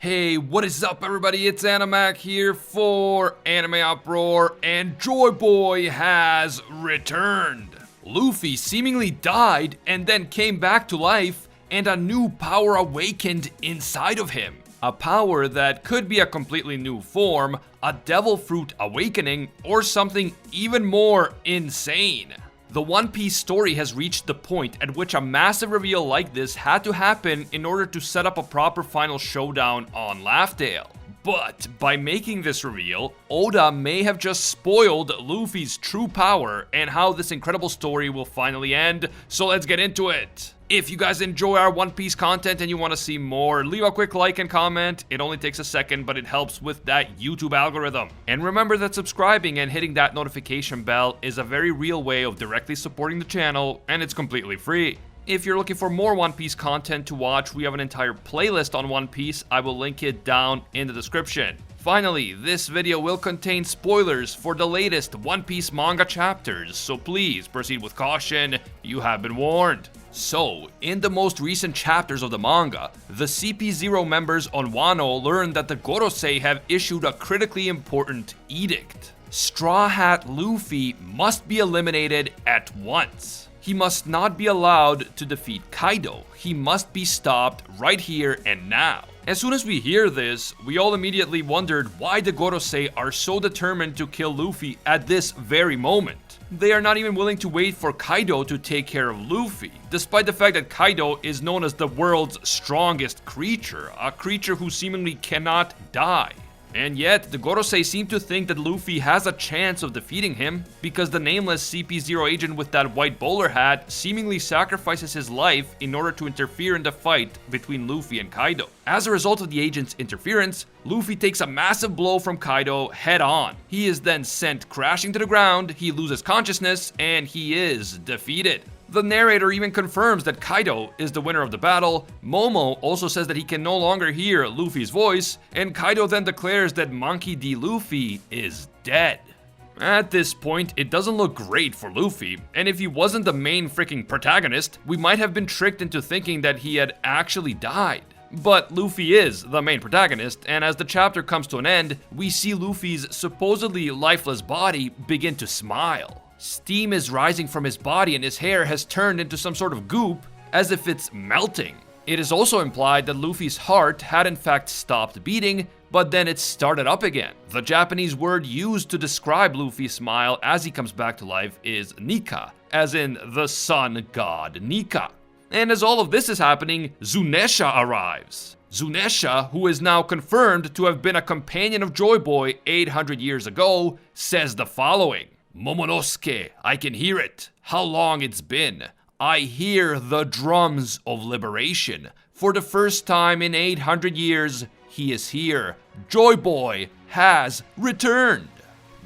Hey, what is up everybody? It's Animac here for AnimeUproar, and Joyboy has returned. Luffy seemingly died and then came back to life, and a new power awakened inside of him. A power that could be a completely new form, a devil fruit awakening, or something even more insane. The One Piece story has reached the point at which a massive reveal like this had to happen in order to set up a proper final showdown on Laugh Tale. But by making this reveal, Oda may have just spoiled Luffy's true power and how this incredible story will finally end, so let's get into it. If you guys enjoy our One Piece content and you want to see more, leave a quick like and comment. It only takes a second, but it helps with that YouTube algorithm. And remember that subscribing and hitting that notification bell is a very real way of directly supporting the channel, and it's completely free. If you're looking for more One Piece content to watch, we have an entire playlist on One Piece. I will link it down in the description. Finally, this video will contain spoilers for the latest One Piece manga chapters, so please proceed with caution, you have been warned. So, in the most recent chapters of the manga, the CP0 members on Wano learned that the Gorosei have issued a critically important edict. Straw Hat Luffy must be eliminated at once. He must not be allowed to defeat Kaido. He must be stopped right here and now. As soon as we hear this, we all immediately wondered why the Gorosei are so determined to kill Luffy at this very moment. They are not even willing to wait for Kaido to take care of Luffy, despite the fact that Kaido is known as the world's strongest creature, a creature who seemingly cannot die. And yet, the Gorosei seem to think that Luffy has a chance of defeating him, because the nameless CP0 agent with that white bowler hat seemingly sacrifices his life in order to interfere in the fight between Luffy and Kaido. As a result of the agent's interference, Luffy takes a massive blow from Kaido head on. He is then sent crashing to the ground, he loses consciousness, and he is defeated. The narrator even confirms that Kaido is the winner of the battle. Momo also says that he can no longer hear Luffy's voice, and Kaido then declares that Monkey D. Luffy is dead. At this point, it doesn't look great for Luffy, and if he wasn't the main freaking protagonist, we might have been tricked into thinking that he had actually died. But Luffy is the main protagonist, and as the chapter comes to an end, we see Luffy's supposedly lifeless body begin to smile. Steam is rising from his body and his hair has turned into some sort of goop, as if it's melting. It is also implied that Luffy's heart had in fact stopped beating, but then it started up again. The Japanese word used to describe Luffy's smile as he comes back to life is Nika, as in the sun god Nika. And as all of this is happening, Zunesha arrives. Zunesha, who is now confirmed to have been a companion of Joyboy 800 years ago, says the following. Momonosuke, I can hear it. How long it's been. I hear the drums of liberation. For the first time in 800 years, he is here. Joyboy has returned.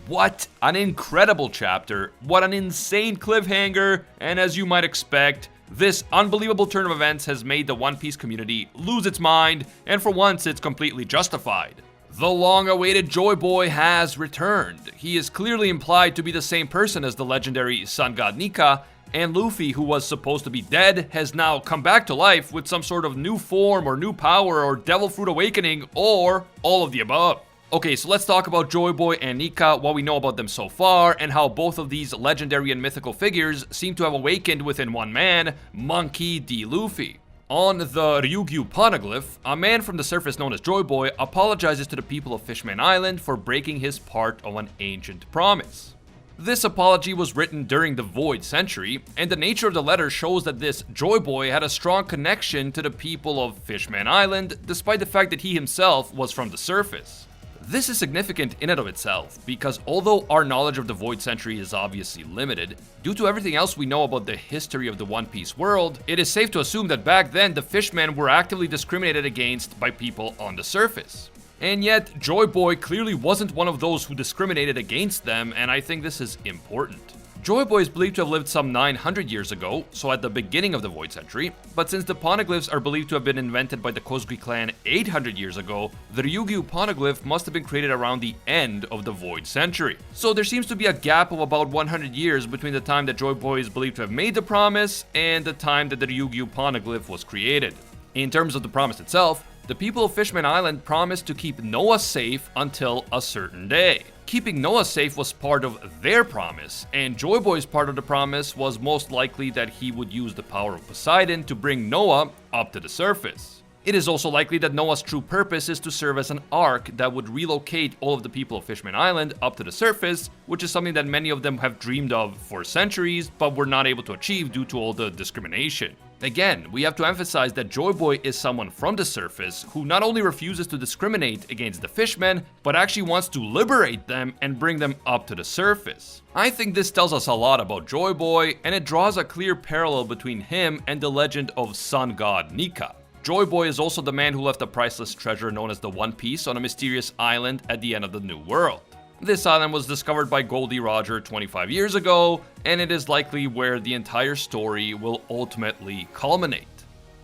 What an incredible chapter. What an insane cliffhanger. And as you might expect, this unbelievable turn of events has made the One Piece community lose its mind, and for once it's completely justified. The long-awaited Joyboy has returned. He is clearly implied to be the same person as the legendary sun god Nika, and Luffy, who was supposed to be dead, has now come back to life with some sort of new form or new power or devil fruit awakening, or all of the above. Okay, so let's talk about Joyboy and Nika, what we know about them so far, and how both of these legendary and mythical figures seem to have awakened within one man, Monkey D. Luffy. On the Ryukyu poneglyph, a man from the surface known as Joyboy apologizes to the people of Fishman Island for breaking his part of an ancient promise. This apology was written during the Void Century, and the nature of the letter shows that this Joyboy had a strong connection to the people of Fishman Island, despite the fact that he himself was from the surface. This is significant in and of itself, because although our knowledge of the Void Century is obviously limited, due to everything else we know about the history of the One Piece world, it is safe to assume that back then the fishmen were actively discriminated against by people on the surface. And yet, Joyboy clearly wasn't one of those who discriminated against them, and I think this is important. Joyboy is believed to have lived some 900 years ago, so at the beginning of the Void Century, but since the poneglyphs are believed to have been invented by the Kozuki clan 800 years ago, the Ryukyu poneglyph must have been created around the end of the Void Century. So there seems to be a gap of about 100 years between the time that Joyboy is believed to have made the promise and the time that the Ryukyu poneglyph was created. In terms of the promise itself, The people of Fishman Island promised to keep Noah safe until a certain day. Keeping Noah safe was part of their promise, and Joyboy's part of the promise was most likely that he would use the power of Poseidon to bring Noah up to the surface. It is also likely that Noah's true purpose is to serve as an ark that would relocate all of the people of Fishman Island up to the surface, which is something that many of them have dreamed of for centuries, but were not able to achieve due to all the discrimination. Again, we have to emphasize that Joyboy is someone from the surface who not only refuses to discriminate against the fishmen, but actually wants to liberate them and bring them up to the surface. I think this tells us a lot about Joyboy, and it draws a clear parallel between him and the legend of Sun God Nika. Joyboy is also the man who left a priceless treasure known as the One Piece on a mysterious island at the end of the New World. This island was discovered by Goldie Roger 25 years ago, and it is likely where the entire story will ultimately culminate.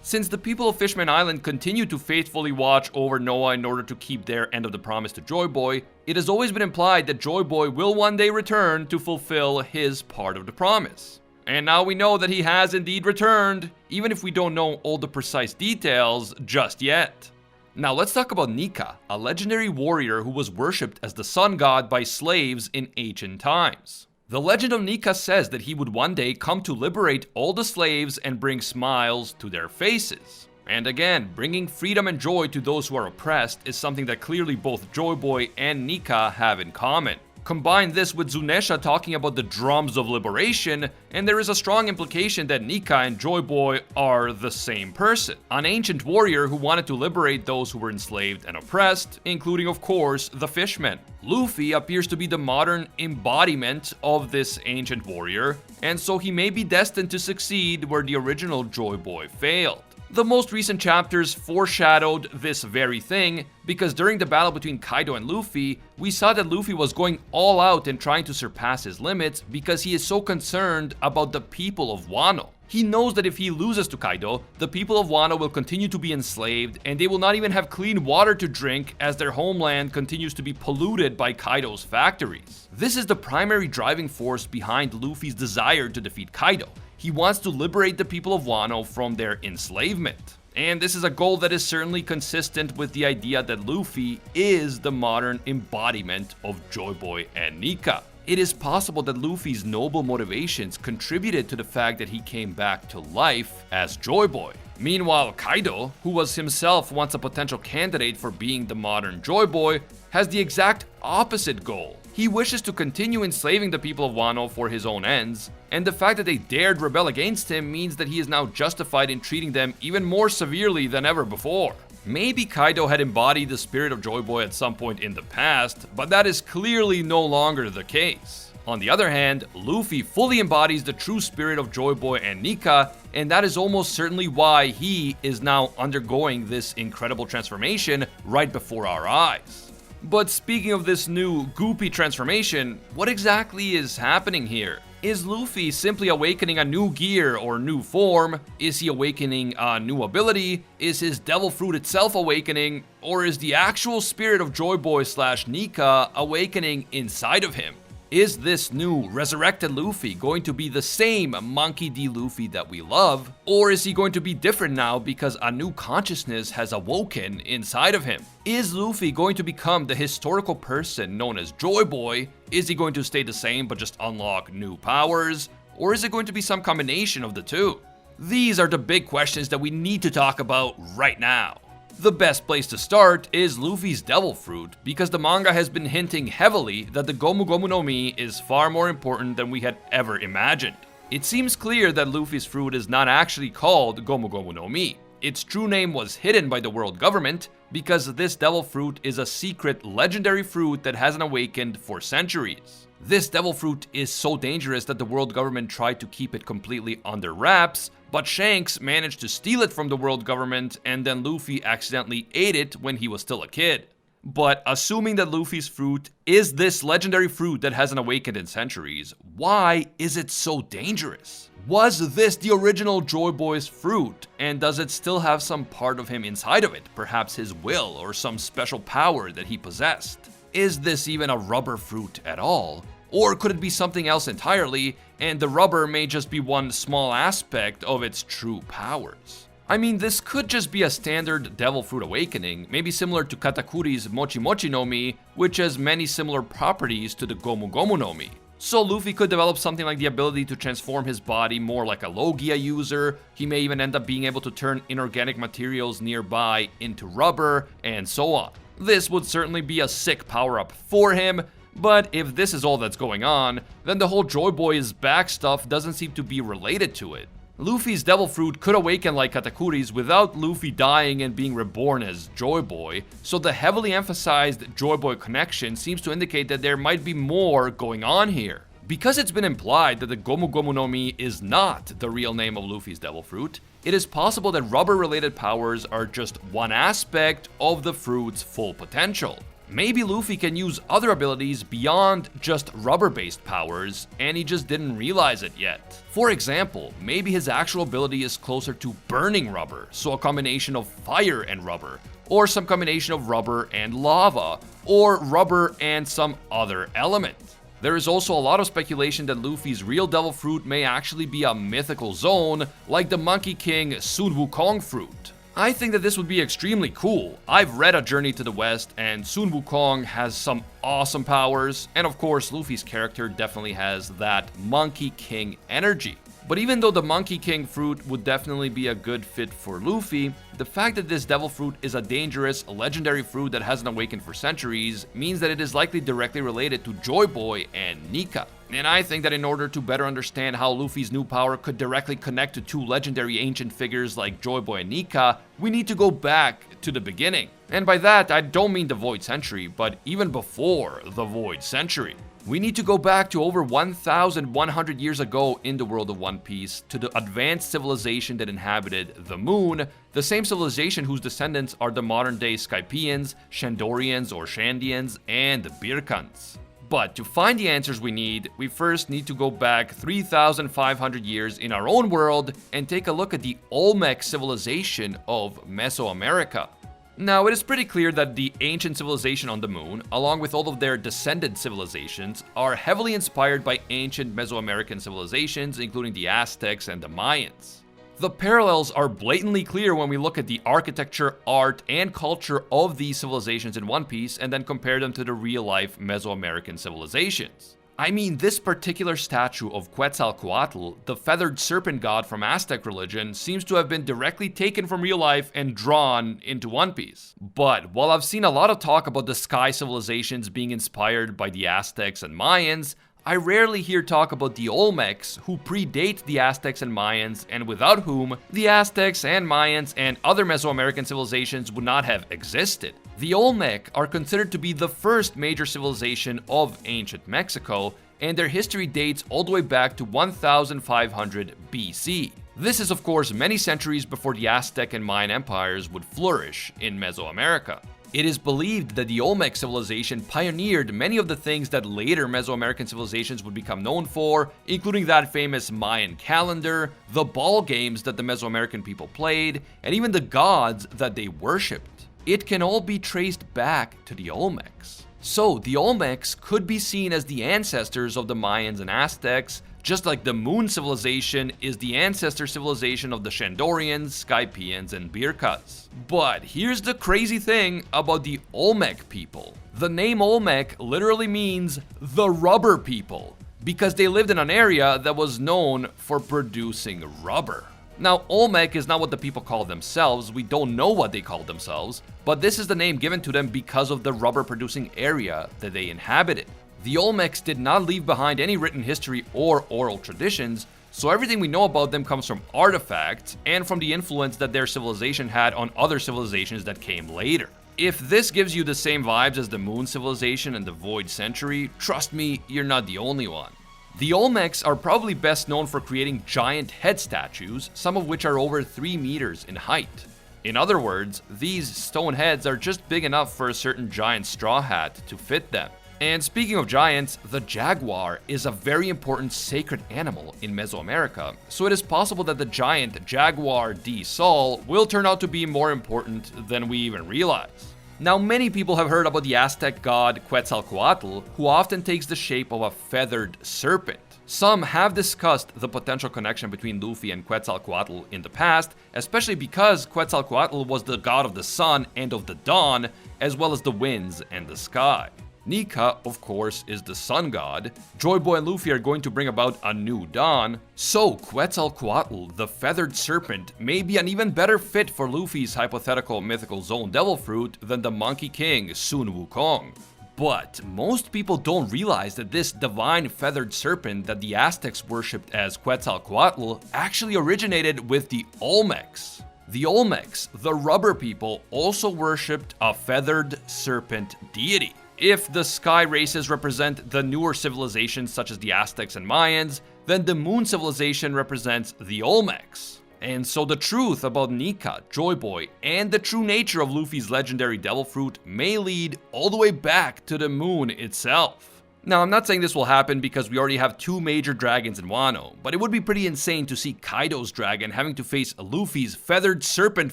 Since the people of Fishman Island continue to faithfully watch over Noah in order to keep their end of the promise to Joyboy, it has always been implied that Joyboy will one day return to fulfill his part of the promise. And now we know that he has indeed returned, even if we don't know all the precise details just yet. Now let's talk about Nika, a legendary warrior who was worshipped as the sun god by slaves in ancient times. The legend of Nika says that he would one day come to liberate all the slaves and bring smiles to their faces. And again, bringing freedom and joy to those who are oppressed is something that clearly both Joyboy and Nika have in common. Combine this with Zunesha talking about the drums of liberation, and there is a strong implication that Nika and Joyboy are the same person. An ancient warrior who wanted to liberate those who were enslaved and oppressed, including of course the fishmen. Luffy appears to be the modern embodiment of this ancient warrior, and so he may be destined to succeed where the original Joyboy failed. The most recent chapters foreshadowed this very thing, because during the battle between Kaido and Luffy, we saw that Luffy was going all out and trying to surpass his limits because he is so concerned about the people of Wano. He knows that if he loses to Kaido, the people of Wano will continue to be enslaved and they will not even have clean water to drink as their homeland continues to be polluted by Kaido's factories. This is the primary driving force behind Luffy's desire to defeat Kaido. He wants to liberate the people of Wano from their enslavement. And this is a goal that is certainly consistent with the idea that Luffy is the modern embodiment of Joyboy and Nika. It is possible that Luffy's noble motivations contributed to the fact that he came back to life as Joyboy. Meanwhile, Kaido, who was himself once a potential candidate for being the modern Joyboy, has the exact opposite goal. He wishes to continue enslaving the people of Wano for his own ends, and the fact that they dared rebel against him means that he is now justified in treating them even more severely than ever before. Maybe Kaido had embodied the spirit of Joyboy at some point in the past, but that is clearly no longer the case. On the other hand, Luffy fully embodies the true spirit of Joyboy and Nika, and that is almost certainly why he is now undergoing this incredible transformation right before our eyes. But speaking of this new goopy transformation, what exactly is happening here? Is Luffy simply awakening a new gear or new form? Is he awakening a new ability? Is his devil fruit itself awakening? Or is the actual spirit of Joyboy / Nika awakening inside of him? Is this new resurrected Luffy going to be the same Monkey D. Luffy that we love? Or is he going to be different now because a new consciousness has awoken inside of him? Is Luffy going to become the historical person known as Joyboy? Is he going to stay the same but just unlock new powers? Or is it going to be some combination of the two? These are the big questions that we need to talk about right now. The best place to start is Luffy's Devil Fruit, because the manga has been hinting heavily that the Gomu Gomu no Mi is far more important than we had ever imagined. It seems clear that Luffy's fruit is not actually called Gomu Gomu no Mi. Its true name was hidden by the world government, because this Devil Fruit is a secret legendary fruit that hasn't awakened for centuries. This Devil Fruit is so dangerous that the world government tried to keep it completely under wraps, but Shanks managed to steal it from the world government, and then Luffy accidentally ate it when he was still a kid. But assuming that Luffy's fruit is this legendary fruit that hasn't awakened in centuries, why is it so dangerous? Was this the original Joyboy's fruit, and does it still have some part of him inside of it, perhaps his will or some special power that he possessed? Is this even a rubber fruit at all? Or could it be something else entirely, and the rubber may just be one small aspect of its true powers? I mean, this could just be a standard Devil Fruit awakening, maybe similar to Katakuri's Mochi Mochi no Mi, which has many similar properties to the Gomu Gomu no Mi. So Luffy could develop something like the ability to transform his body more like a Logia user. He may even end up being able to turn inorganic materials nearby into rubber, and so on. This would certainly be a sick power-up for him, but if this is all that's going on, then the whole Joyboy is back stuff doesn't seem to be related to it. Luffy's Devil Fruit could awaken like Katakuri's without Luffy dying and being reborn as Joyboy, so the heavily emphasized Joyboy connection seems to indicate that there might be more going on here. Because it's been implied that the Gomu Gomu no Mi is not the real name of Luffy's Devil Fruit, it is possible that rubber-related powers are just one aspect of the fruit's full potential. Maybe Luffy can use other abilities beyond just rubber-based powers, and he just didn't realize it yet. For example, maybe his actual ability is closer to burning rubber, so a combination of fire and rubber, or some combination of rubber and lava, or rubber and some other element. There is also a lot of speculation that Luffy's real Devil Fruit may actually be a mythical zone, like the Monkey King Sun Wukong fruit. I think that this would be extremely cool. I've read A Journey to the West, and Sun Wukong has some awesome powers, and of course Luffy's character definitely has that Monkey King energy. But even though the Monkey King fruit would definitely be a good fit for Luffy, the fact that this Devil Fruit is a dangerous, legendary fruit that hasn't awakened for centuries means that it is likely directly related to Joyboy and Nika. And I think that in order to better understand how Luffy's new power could directly connect to two legendary ancient figures like Joyboy and Nika, we need to go back to the beginning. And by that, I don't mean the Void Century, but even before the Void Century. We need to go back to over 1,100 years ago in the world of One Piece to the advanced civilization that inhabited the moon, the same civilization whose descendants are the modern-day Skypians, Shandorians or Shandians, and Birkans. But to find the answers we need, we first need to go back 3,500 years in our own world and take a look at the Olmec civilization of Mesoamerica. Now, it is pretty clear that the ancient civilization on the moon, along with all of their descendant civilizations, are heavily inspired by ancient Mesoamerican civilizations, including the Aztecs and the Mayans. The parallels are blatantly clear when we look at the architecture, art, and culture of these civilizations in One Piece and then compare them to the real-life Mesoamerican civilizations. I mean, this particular statue of Quetzalcoatl, the feathered serpent god from Aztec religion, seems to have been directly taken from real life and drawn into One Piece. But while I've seen a lot of talk about the sky civilizations being inspired by the Aztecs and Mayans, I rarely hear talk about the Olmecs, who predate the Aztecs and Mayans, and without whom the Aztecs and Mayans and other Mesoamerican civilizations would not have existed. The Olmec are considered to be the first major civilization of ancient Mexico, and their history dates all the way back to 1500 BC. This is of course many centuries before the Aztec and Mayan empires would flourish in Mesoamerica. It is believed that the Olmec civilization pioneered many of the things that later Mesoamerican civilizations would become known for, including that famous Mayan calendar, the ball games that the Mesoamerican people played, and even the gods that they worshipped. It can all be traced back to the Olmecs. So the Olmecs could be seen as the ancestors of the Mayans and Aztecs, just like the Moon civilization is the ancestor civilization of the Shandorians, Skypians, and Birkas. But here's the crazy thing about the Olmec people. The name Olmec literally means the rubber people, because they lived in an area that was known for producing rubber. Now, Olmec is not what the people call themselves, we don't know what they called themselves, but this is the name given to them because of the rubber-producing area that they inhabited. The Olmecs did not leave behind any written history or oral traditions, so everything we know about them comes from artifacts and from the influence that their civilization had on other civilizations that came later. If this gives you the same vibes as the Moon civilization and the Void Century, trust me, you're not the only one. The Olmecs are probably best known for creating giant head statues, some of which are over 3 meters in height. In other words, these stone heads are just big enough for a certain giant straw hat to fit them. And speaking of giants, the jaguar is a very important sacred animal in Mesoamerica, so it is possible that the giant Jaguar di Sol will turn out to be more important than we even realize. Now, many people have heard about the Aztec god Quetzalcoatl, who often takes the shape of a feathered serpent. Some have discussed the potential connection between Luffy and Quetzalcoatl in the past, especially because Quetzalcoatl was the god of the sun and of the dawn, as well as the winds and the sky. Nika, of course, is the sun god. Joyboy and Luffy are going to bring about a new dawn. So Quetzalcoatl, the feathered serpent, may be an even better fit for Luffy's hypothetical mythical zone devil fruit than the Monkey King Sun Wukong. But most people don't realize that this divine feathered serpent that the Aztecs worshipped as Quetzalcoatl actually originated with the Olmecs. The Olmecs, the rubber people, also worshipped a feathered serpent deity. If the sky races represent the newer civilizations such as the Aztecs and Mayans, then the moon civilization represents the Olmecs. And so the truth about Nika, Joyboy, and the true nature of Luffy's legendary devil fruit may lead all the way back to the moon itself. Now, I'm not saying this will happen because we already have 2 major dragons in Wano, but it would be pretty insane to see Kaido's dragon having to face Luffy's feathered serpent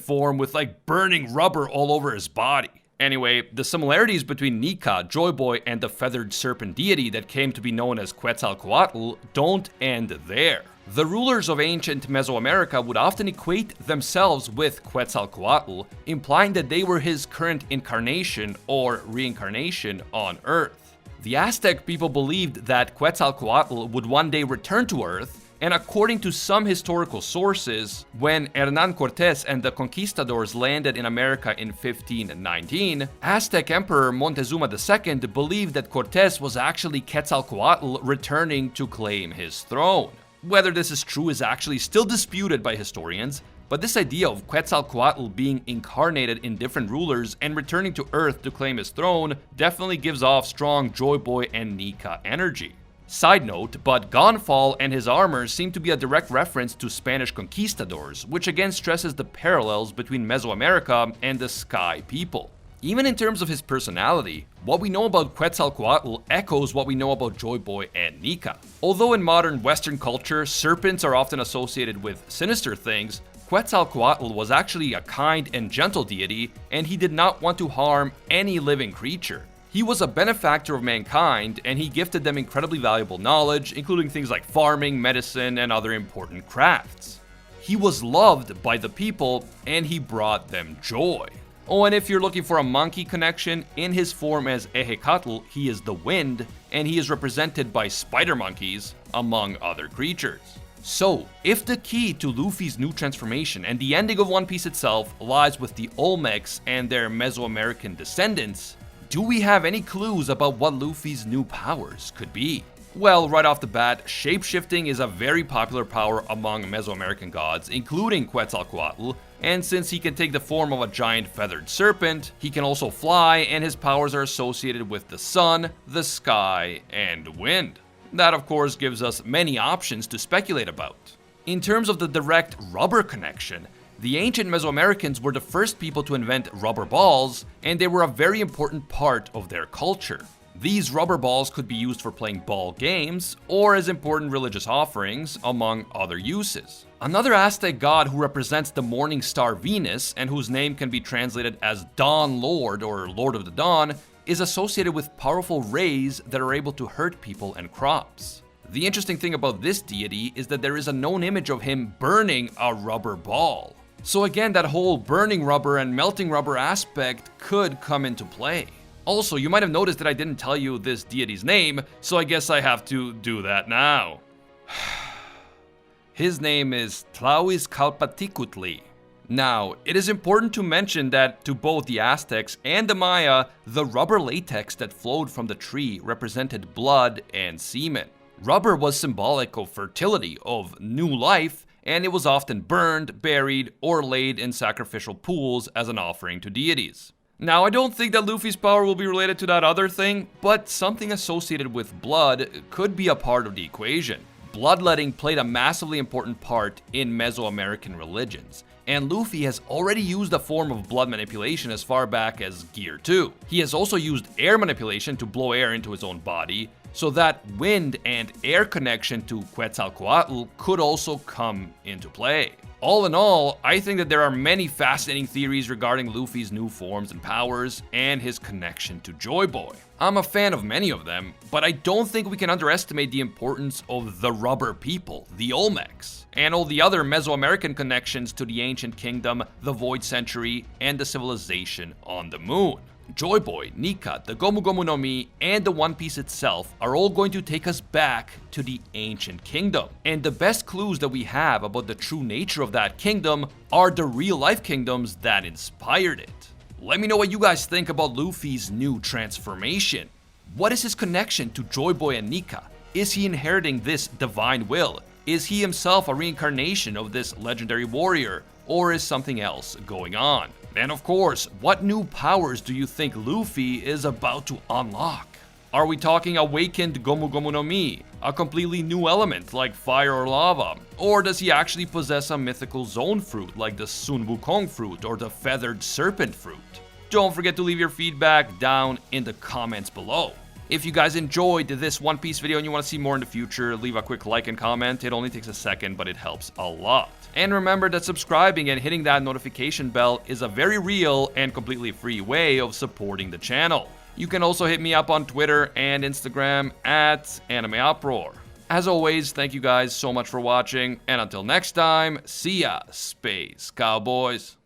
form with like burning rubber all over his body. Anyway, the similarities between Nika, Joyboy, and the feathered serpent deity that came to be known as Quetzalcoatl don't end there. The rulers of ancient Mesoamerica would often equate themselves with Quetzalcoatl, implying that they were his current incarnation or reincarnation on Earth. The Aztec people believed that Quetzalcoatl would one day return to Earth, and according to some historical sources, when Hernán Cortés and the conquistadors landed in America in 1519, Aztec Emperor Montezuma II believed that Cortés was actually Quetzalcoatl returning to claim his throne. Whether this is true is actually still disputed by historians, but this idea of Quetzalcoatl being incarnated in different rulers and returning to Earth to claim his throne definitely gives off strong Joyboy and Nika energy. Side note, but Gonfall and his armor seem to be a direct reference to Spanish conquistadors, which again stresses the parallels between Mesoamerica and the Sky people. Even in terms of his personality, what we know about Quetzalcoatl echoes what we know about Joyboy and Nika. Although in modern Western culture, serpents are often associated with sinister things, Quetzalcoatl was actually a kind and gentle deity, and he did not want to harm any living creature. He was a benefactor of mankind, and he gifted them incredibly valuable knowledge, including things like farming, medicine, and other important crafts. He was loved by the people, and he brought them joy. Oh, and if you're looking for a monkey connection, in his form as Ehecatl, he is the wind, and he is represented by spider monkeys, among other creatures. So, if the key to Luffy's new transformation and the ending of One Piece itself lies with the Olmecs and their Mesoamerican descendants, do we have any clues about what Luffy's new powers could be? Well, right off the bat, shapeshifting is a very popular power among Mesoamerican gods, including Quetzalcoatl, and since he can take the form of a giant feathered serpent, he can also fly, and his powers are associated with the sun, the sky, and wind. That of course gives us many options to speculate about. In terms of the direct rubber connection, the ancient Mesoamericans were the first people to invent rubber balls, and they were a very important part of their culture. These rubber balls could be used for playing ball games, or as important religious offerings, among other uses. Another Aztec god who represents the morning star Venus, and whose name can be translated as Dawn Lord or Lord of the Dawn, is associated with powerful rays that are able to hurt people and crops. The interesting thing about this deity is that there is a known image of him burning a rubber ball. So again, that whole burning rubber and melting rubber aspect could come into play. Also, you might have noticed that I didn't tell you this deity's name, so I guess I have to do that now. His name is Tlahuizcalpaticutli. Now, it is important to mention that to both the Aztecs and the Maya, the rubber latex that flowed from the tree represented blood and semen. Rubber was symbolic of fertility, of new life, and it was often burned, buried, or laid in sacrificial pools as an offering to deities. Now, I don't think that Luffy's power will be related to that other thing, but something associated with blood could be a part of the equation. Bloodletting played a massively important part in Mesoamerican religions, and Luffy has already used a form of blood manipulation as far back as Gear 2. He has also used air manipulation to blow air into his own body, So that wind and air connection to Quetzalcoatl could also come into play. All in all, I think that there are many fascinating theories regarding Luffy's new forms and powers and his connection to Joyboy. I'm a fan of many of them, but I don't think we can underestimate the importance of the Rubber People, the Olmecs, and all the other Mesoamerican connections to the Ancient Kingdom, the Void Century, and the civilization on the moon. Joyboy, Nika, the Gomu Gomu no Mi, and the One Piece itself are all going to take us back to the Ancient Kingdom. And the best clues that we have about the true nature of that kingdom are the real-life kingdoms that inspired it. Let me know what you guys think about Luffy's new transformation. What is his connection to Joyboy and Nika? Is he inheriting this divine will? Is he himself a reincarnation of this legendary warrior? Or is something else going on? And of course, what new powers do you think Luffy is about to unlock? Are we talking awakened Gomu Gomu no Mi, a completely new element like fire or lava? Or does he actually possess a mythical zone fruit like the Sun Wukong fruit or the feathered serpent fruit? Don't forget to leave your feedback down in the comments below. If you guys enjoyed this One Piece video and you want to see more in the future, leave a quick like and comment. It only takes a second, but it helps a lot. And remember that subscribing and hitting that notification bell is a very real and completely free way of supporting the channel. You can also hit me up on Twitter and Instagram at AnimeUproar. As always, thank you guys so much for watching, and until next time, see ya, Space Cowboys.